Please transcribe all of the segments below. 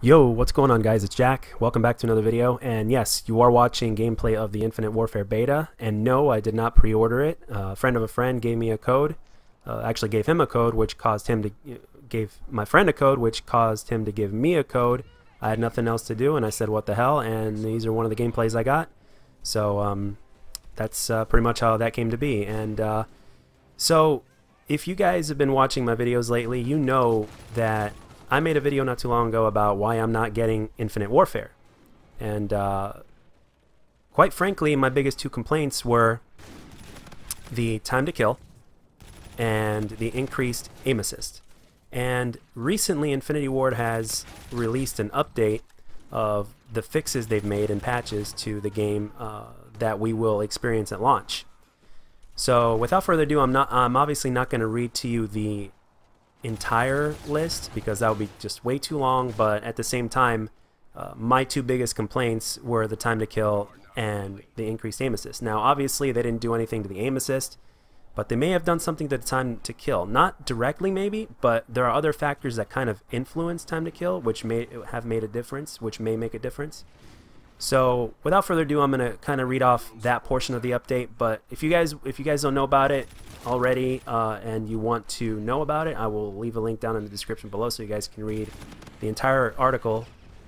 Yo, what's going on, guys? It's Jack. Welcome back to another video. And yes, you are watching gameplay of the Infinite Warfare beta. And no, I did not pre-order it. A friend of a friend gave me a code. Actually gave him a code, which caused him to gave my friend a code, which caused him to give me a code. I had nothing else to do, and I said, "What the hell?" And these are one of the gameplays I got. So that's pretty much how that came to be. And so if you guys have been watching my videos lately, you know that I made a video not too long ago about why I'm not getting Infinite Warfare. And quite frankly, my biggest two complaints were the time to kill and the increased aim assist. And recently Infinity Ward has released an update of the fixes they've made and patches to the game that we will experience at launch. So without further ado, I'm obviously not going to read to you the entire list because that would be just way too long, but at the same time my two biggest complaints were the time to kill and the increased aim assist. Now obviously they didn't do anything to the aim assist, but they may have done something to the time to kill. Not directly maybe, but there are other factors that kind of influence time to kill which may have made a difference, which may make a difference. So without further ado, I'm going to kind of read off that portion of the update. But if you guys don't know about it already and you want to know about it, I will leave a link down in the description below so you guys can read the entire article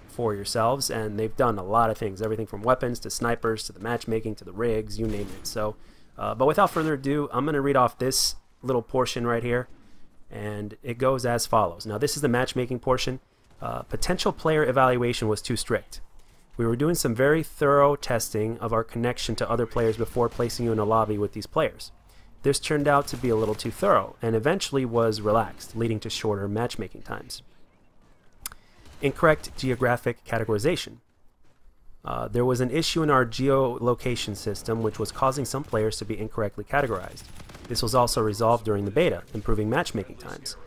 for yourselves. And they've done a lot of things, everything from weapons to snipers to the matchmaking to the rigs, you name it. So but without further ado, I'm going to read off this little portion right here, and it goes as follows. Now this is the matchmaking portion. Potential player evaluation was too strict. We were doing some very thorough testing of our connection to other players before placing you in a lobby with these players. This turned out to be a little too thorough and eventually was relaxed, leading to shorter matchmaking times. Incorrect geographic categorization. There was an issue in our geolocation system which was causing some players to be incorrectly categorized. This was also resolved during the beta, improving matchmaking times.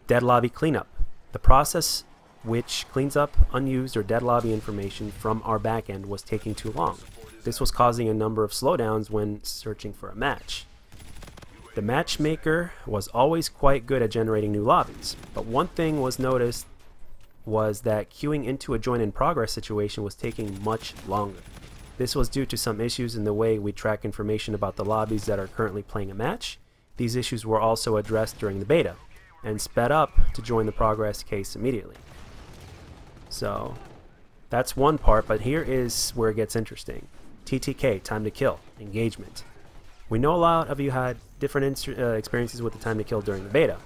Dead lobby cleanup. The process which cleans up unused or dead lobby information from our backend was taking too long. This was causing a number of slowdowns when searching for a match. The matchmaker was always quite good at generating new lobbies, but one thing was noticed was that queuing into a join in progress situation was taking much longer. This was due to some issues in the way we track information about the lobbies that are currently playing a match. These issues were also addressed during the beta and sped up to join the progress case immediately. So that's one part, but here is where it gets interesting. TTK, time to kill, engagement. We know a lot of you had different experiences with the time to kill during the beta.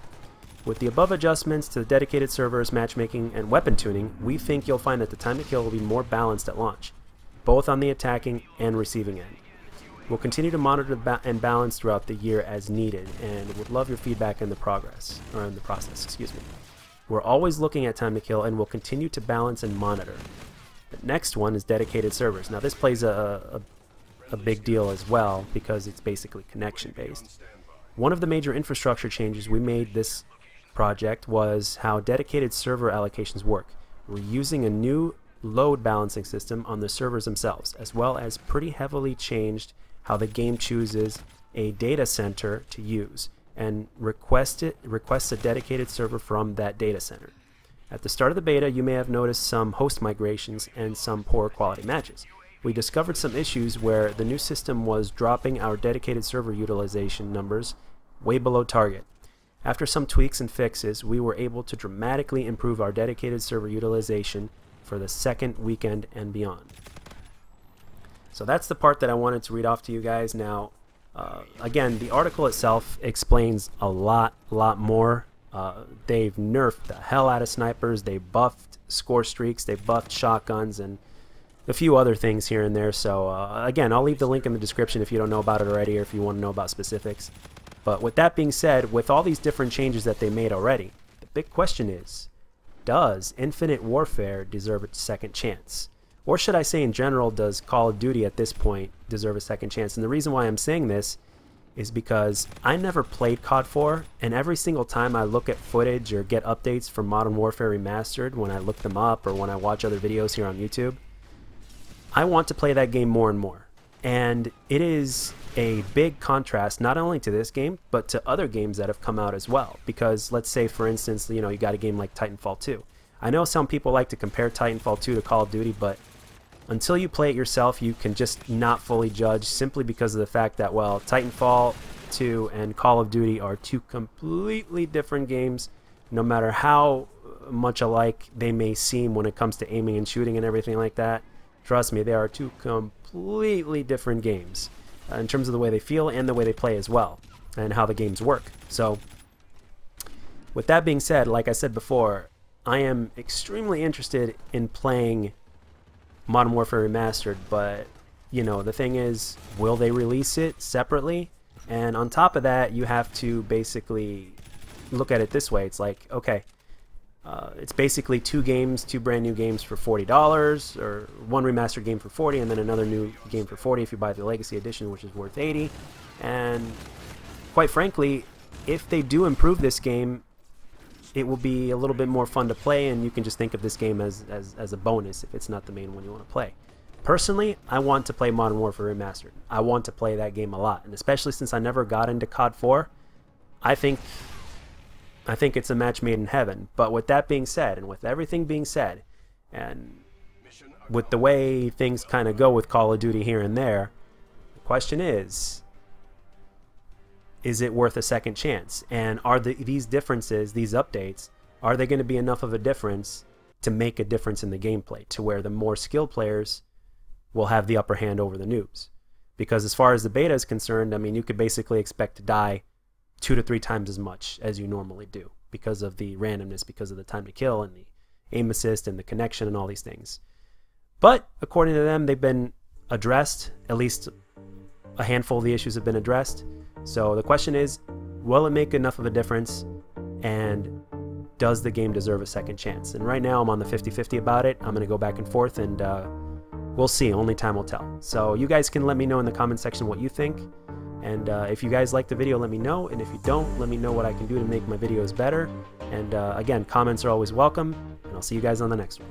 With the above adjustments to the dedicated servers, matchmaking, and weapon tuning, we think you'll find that the time to kill will be more balanced at launch, both on the attacking and receiving end. We'll continue to monitor and balance throughout the year as needed, and would love your feedback in the process. We're always looking at time to kill and will continue to balance and monitor. The next one is dedicated servers. Now this plays a big deal as well because it's basically connection based. One of the major infrastructure changes we made this project was how dedicated server allocations work. We're using a new load balancing system on the servers themselves, as well as pretty heavily changed how the game chooses a data center to use and requests a dedicated server from that data center. At the start of the beta, you may have noticed some host migrations and some poor quality matches. We discovered some issues where the new system was dropping our dedicated server utilization numbers way below target. After some tweaks and fixes, we were able to dramatically improve our dedicated server utilization for the second weekend and beyond. So that's the part that I wanted to read off to you guys. Now again, the article itself explains a lot more. They've nerfed the hell out of snipers, they buffed score streaks, they buffed shotguns, and a few other things here and there. So again, I'll leave the link in the description if you don't know about it already or if you want to know about specifics. But with that being said, with all these different changes that they made already, the big question is, does Infinite Warfare deserve a second chance? Or should I say in general, does Call of Duty at this point deserve a second chance? And the reason why I'm saying this is because I never played COD 4, and every single time I look at footage or get updates from Modern Warfare Remastered, when I look them up or when I watch other videos here on YouTube, I want to play that game more and more. And it is a big contrast not only to this game, but to other games that have come out as well. Because let's say, for instance, you got a game like Titanfall 2. I know some people like to compare Titanfall 2 to Call of Duty, but until you play it yourself, you can just not fully judge, simply because of the fact that, well, Titanfall 2 and Call of Duty are two completely different games, no matter how much alike they may seem when it comes to aiming and shooting and everything like that. Trust me, they are two completely different games in terms of the way they feel and the way they play as well, and how the games work. So, with that being said, like I said before, I am extremely interested in playing Modern Warfare Remastered, but, you know, the thing is, will they release it separately? And on top of that, you have to basically look at it this way. It's like, okay, it's basically two brand new games for $40, or one remastered game for $40, and then another new game for $40 if you buy the Legacy Edition, which is worth $80. And quite frankly, if they do improve this game, it will be a little bit more fun to play, and you can just think of this game as a bonus if it's not the main one you want to play. Personally, I want to play Modern Warfare Remastered. I want to play that game a lot, and especially since I never got into COD 4, I think it's a match made in heaven. But with that being said, and with everything being said, and with the way things kind of go with Call of Duty here and there, the question is it worth a second chance? And are these differences, these updates, are they going to be enough of a difference to make a difference in the gameplay, to where the more skilled players will have the upper hand over the noobs? Because as far as the beta is concerned, I mean, you could basically expect to die 2 to 3 times as much as you normally do, because of the randomness, because of the time to kill, and the aim assist, and the connection, and all these things. But according to them, they've been addressed. At least a handful of the issues have been addressed. So the question is, will it make enough of a difference, and does the game deserve a second chance? And right now I'm on the 50-50 about it. I'm going to go back and forth, and we'll see. Only time will tell. So you guys can let me know in the comment section what you think. And if you guys like the video, let me know. And if you don't, let me know what I can do to make my videos better. And again, comments are always welcome. And I'll see you guys on the next one.